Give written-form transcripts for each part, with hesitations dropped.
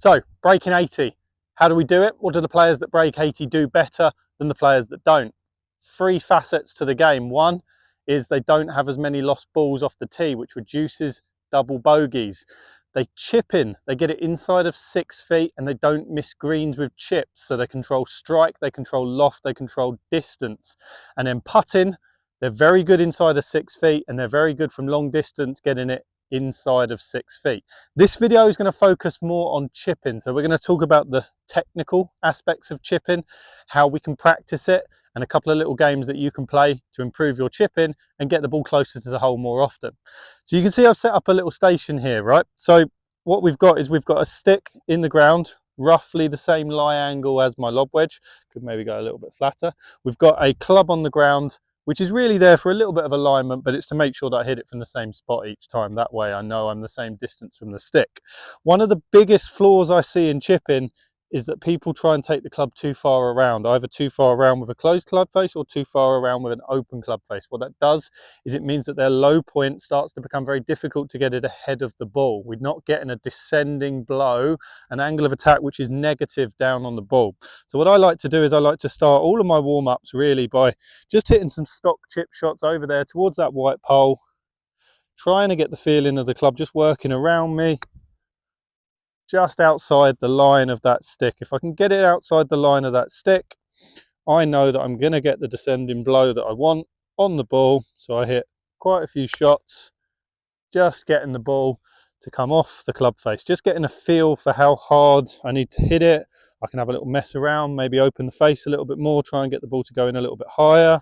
So, breaking 80. How do we do it? What do the players that break 80 do better than the players that don't? 3 facets to the game. One is they don't have as many lost balls off the tee, which reduces double bogeys. They chip in, they get it inside of 6 feet, and they don't miss greens with chips. So they control strike, they control loft, they control distance. And then putting, they're very good inside of 6 feet, and they're very good from long distance getting it inside of 6 feet. This video is going to focus more on chipping. So we're going to talk about the technical aspects of chipping, how we can practice it, and a couple of little games that you can play to improve your chipping and get the ball closer to the hole more often. So you can see I've set up a little station here, right? So what we've got is we've got a stick in the ground, roughly the same lie angle as my lob wedge. Could maybe go a little bit flatter. We've got a club on the ground, which is really there for a little bit of alignment, but it's to make sure that I hit it from the same spot each time. That way I know I'm the same distance from the stick. One of the biggest flaws I see in chipping is that people try and take the club too far around, either too far around with a closed club face or too far around with an open club face. What that does is it means that their low point starts to become very difficult to get it ahead of the ball. We're not getting a descending blow, an angle of attack which is negative down on the ball. So what I like to do is I like to start all of my warm-ups really by just hitting some stock chip shots over there towards that white pole, trying to get the feeling of the club just working around me, just outside the line of that stick. If I can get it outside the line of that stick, I know that I'm going to get the descending blow that I want on the ball. So I hit quite a few shots, just getting the ball to come off the club face, just getting a feel for how hard I need to hit it. I can have a little mess around, maybe open the face a little bit more, try and get the ball to go in a little bit higher.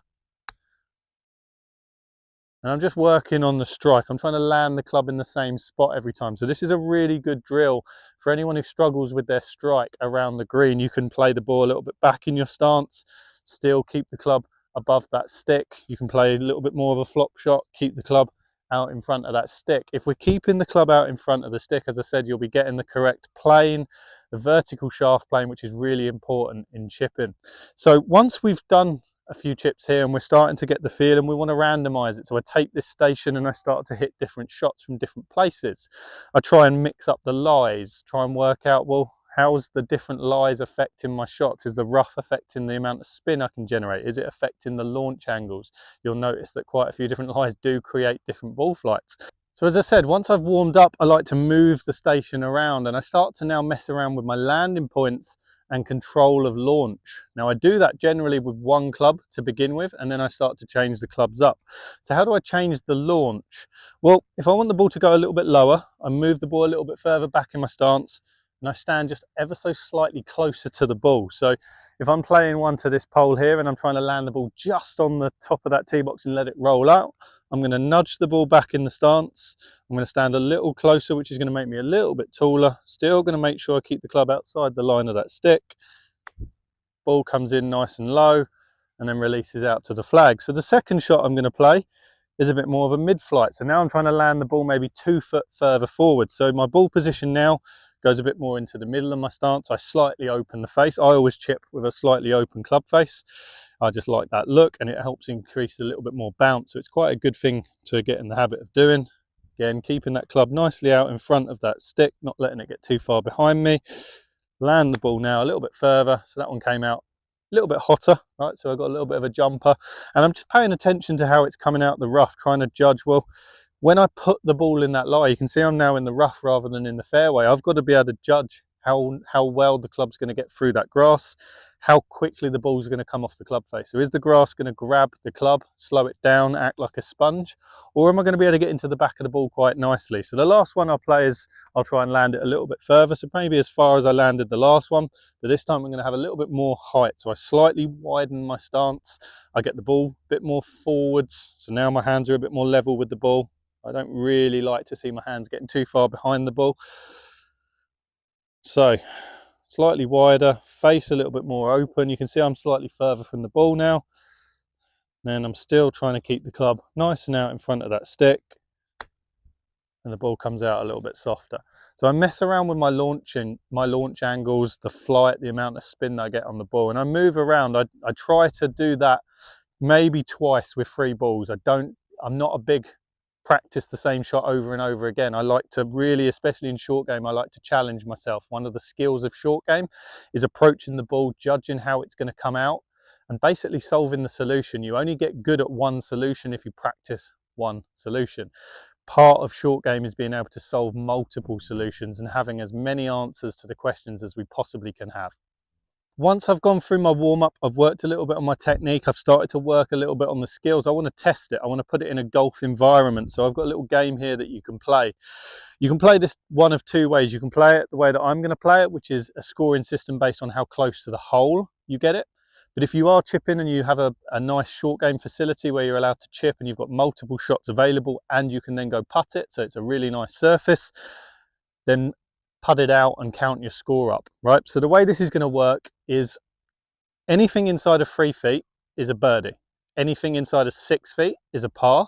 And I'm just working on the strike. I'm trying to land the club in the same spot every time. So this is a really good drill for anyone who struggles with their strike around the green. You can play the ball a little bit back in your stance, still keep the club above that stick. You can play a little bit more of a flop shot, keep the club out in front of that stick. If we're keeping the club out in front of the stick, as I said, you'll be getting the correct plane, the vertical shaft plane, which is really important in chipping. So once we've done a few chips here and we're starting to get the feel and we want to randomize it, so I take this station and I start to hit different shots from different places. I try and mix up the lies, try and work out, well, how's the different lies affecting my shots? Is the rough affecting the amount of spin I can generate? Is it affecting the launch angles? You'll notice that quite a few different lies do create different ball flights. So as I said, once I've warmed up, I like to move the station around and I start to now mess around with my landing points and control of launch. Now I do that generally with one club to begin with, and then I start to change the clubs up. So how do I change the launch? Well, if I want the ball to go a little bit lower, I move the ball a little bit further back in my stance and I stand just ever so slightly closer to the ball. So if I'm playing one to this pole here and I'm trying to land the ball just on the top of that tee box and let it roll out, I'm going to nudge the ball back in the stance. I'm going to stand a little closer, which is going to make me a little bit taller. Still going to make sure I keep the club outside the line of that stick. Ball comes in nice and low and then releases out to the flag. So the second shot I'm going to play is a bit more of a mid-flight. So now I'm trying to land the ball maybe 2 foot further forward. So my ball position now goes a bit more into the middle of my stance. I slightly open the face. I always chip with a slightly open club face. I just like that look and it helps increase a little bit more bounce. So it's quite a good thing to get in the habit of doing. Again, keeping that club nicely out in front of that stick, not letting it get too far behind me. Land the ball now a little bit further. So that one came out a little bit hotter, right? So I've got a little bit of a jumper and I'm just paying attention to how it's coming out the rough, trying to judge, well, when I put the ball in that lie, you can see I'm now in the rough rather than in the fairway. I've got to be able to judge how well the club's going to get through that grass, how quickly the ball's going to come off the club face. So is the grass going to grab the club, slow it down, act like a sponge, or am I going to be able to get into the back of the ball quite nicely? So the last one I'll play is I'll try and land it a little bit further, so maybe as far as I landed the last one, but this time I'm going to have a little bit more height. So I slightly widen my stance, I get the ball a bit more forwards, so now my hands are a bit more level with the ball. I don't really like to see my hands getting too far behind the ball. So slightly wider, face a little bit more open. You can see I'm slightly further from the ball now. Then I'm still trying to keep the club nice and out in front of that stick. And the ball comes out a little bit softer. So I mess around with my launch angles, the flight, the amount of spin that I get on the ball. And I move around. I try to do that maybe twice with 3 balls. I'm not a big practice the same shot over and over again. I like to really, especially in short game, I like to challenge myself. One of the skills of short game is approaching the ball, judging how it's going to come out, and basically solving the solution. You only get good at one solution if you practice one solution. Part of short game is being able to solve multiple solutions and having as many answers to the questions as we possibly can have. Once I've gone through my warm-up, I've worked a little bit on my technique, I've started to work a little bit on the skills. I want to test it, I want to put it in a golf environment. So I've got a little game here that you can play. You can play this one of two ways. You can play it the way that I'm going to play it, which is a scoring system based on how close to the hole you get it. But if you are chipping and you have a nice short game facility where you're allowed to chip and you've got multiple shots available and you can then go putt it, so it's a really nice surface, then putt it out and count your score up, right? So the way this is going to work is anything inside of 3 feet is a birdie. Anything inside of 6 feet is a par.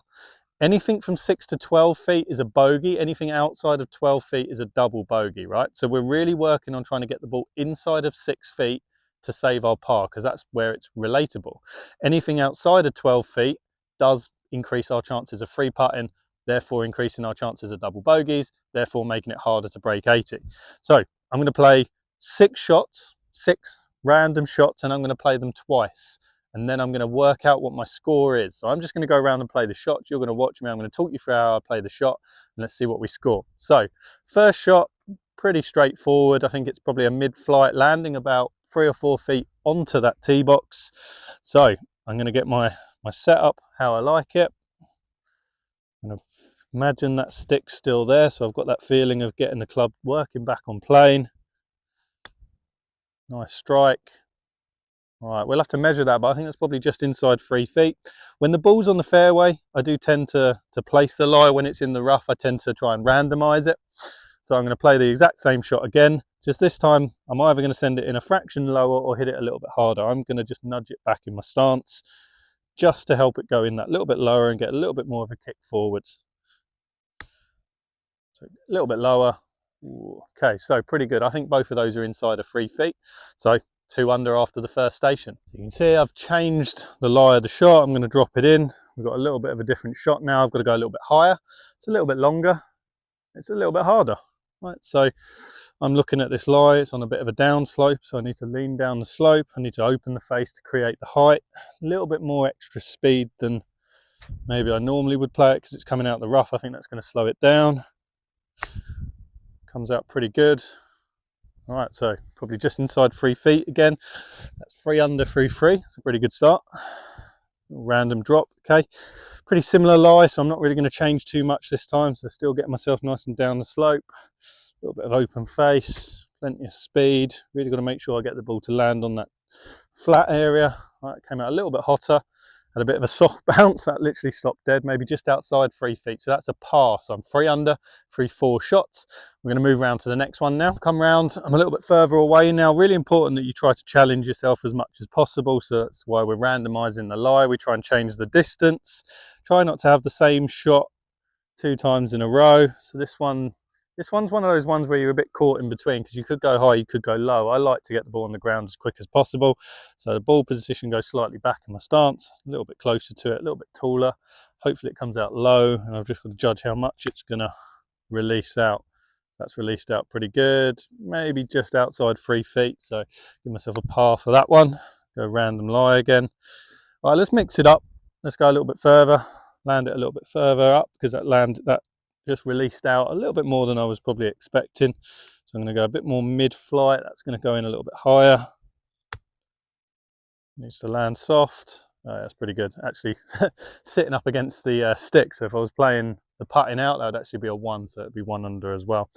Anything from 6 to 12 feet is a bogey. Anything outside of 12 feet is a double bogey, right? So we're really working on trying to get the ball inside of 6 feet to save our par, because that's where it's relatable. Anything outside of 12 feet does increase our chances of free putting, therefore increasing our chances of double bogeys, therefore making it harder to break 80. So I'm going to play 6 shots, 6 random shots, and I'm going to play them twice. And then I'm going to work out what my score is. So I'm just going to go around and play the shots. You're going to watch me. I'm going to talk you through how I play the shot, and let's see what we score. So first shot, pretty straightforward. I think it's probably a mid-flight landing about 3 or 4 feet onto that tee box. So I'm going to get my setup how I like it. I'm going to imagine that stick's still there, so I've got that feeling of getting the club working back on plane. Nice strike. All right, we'll have to measure that, but I think that's probably just inside 3 feet. When the ball's on the fairway, I do tend to place the lie. When it's in the rough, I tend to try and randomize it. So I'm going to play the exact same shot again. Just this time, I'm either going to send it in a fraction lower or hit it a little bit harder. I'm going to just nudge it back in my stance just to help it go in that little bit lower and get a little bit more of a kick forwards. So a little bit lower. Ooh, okay, so pretty good. I think both of those are inside of 3 feet. So 2 under after the first station. You can see I've changed the lie of the shot. I'm going to drop it in. We've got a little bit of a different shot now. I've got to go a little bit higher. It's a little bit longer. It's a little bit harder. Right, so I'm looking at this lie. It's on a bit of a down slope, so I need to lean down the slope. I need to open the face to create the height. A little bit more extra speed than maybe I normally would play it because it's coming out the rough. I think that's going to slow it down. Comes out pretty good. All right, so probably just inside 3 feet again. That's 3 under through 3. It's a pretty good start. Random drop. Okay, pretty similar lie, so I'm not really going to change too much this time. So still getting myself nice and down the slope. A little bit of open face, plenty of speed. Really got to make sure I get the ball to land on that flat area. All right, came out a little bit hotter. Had a bit of a soft bounce. That literally stopped dead, maybe just outside 3 feet. So that's a par. So I'm 3 under, 4 shots. We're going to move around to the next one now. Come round. I'm a little bit further away now. Really important that you try to challenge yourself as much as possible. So that's why we're randomizing the lie. We try and change the distance. Try not to have the same shot 2 times in a row. So this one's one of those ones where you're a bit caught in between because you could go high, you could go low. I like to get the ball on the ground as quick as possible. So the ball position goes slightly back in my stance, a little bit closer to it, a little bit taller. Hopefully it comes out low, and I've just got to judge how much it's going to release out. That's released out pretty good, maybe just outside 3 feet. So give myself a par for that one. Go random lie again. All right, let's mix it up. Let's go a little bit further, land it a little bit further up because that just released out a little bit more than I was probably expecting. So I'm going to go a bit more mid-flight. That's going to go in a little bit higher. Needs to land soft. Oh, that's pretty good. Actually, sitting up against the stick. So if I was playing the putting out, that would actually be a 1. So it'd be 1 under as well.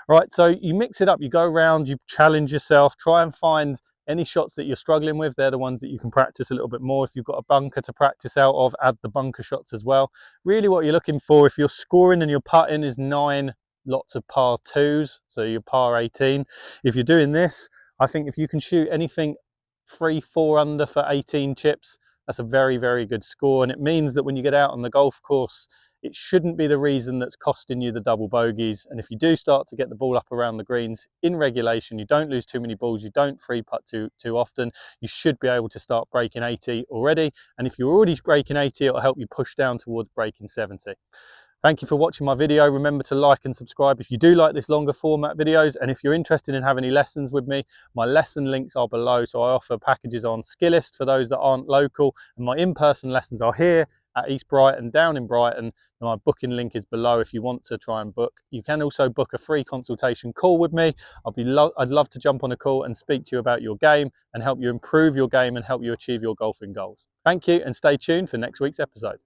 All right, so you mix it up. You go around, you challenge yourself. Try and find any shots that you're struggling with. They're the ones that you can practice a little bit more. If you've got a bunker to practice out of, add the bunker shots as well. Really what you're looking for, if you're scoring and your putting is 9 lots of par 2s, so you're par 18. If you're doing this, I think if you can shoot anything 3, 4 under for 18 chips, that's a very, very good score. And it means that when you get out on the golf course, it shouldn't be the reason that's costing you the double bogeys. And if you do start to get the ball up around the greens in regulation, you don't lose too many balls, you don't free putt too often, you should be able to start breaking 80 already. And if you're already breaking 80, it'll help you push down towards breaking 70. Thank you for watching my video. Remember to like and subscribe if you do like this longer format videos, and if you're interested in having any lessons with me, my lesson links are below. So I offer packages on Skillist for those that aren't local, and my in-person lessons are here at East Brighton, down in Brighton, and my booking link is below if you want to try and book. You can also book a free consultation call with me. I'd love to jump on a call and speak to you about your game and help you improve your game and help you achieve your golfing goals. Thank you, and stay tuned for next week's episode.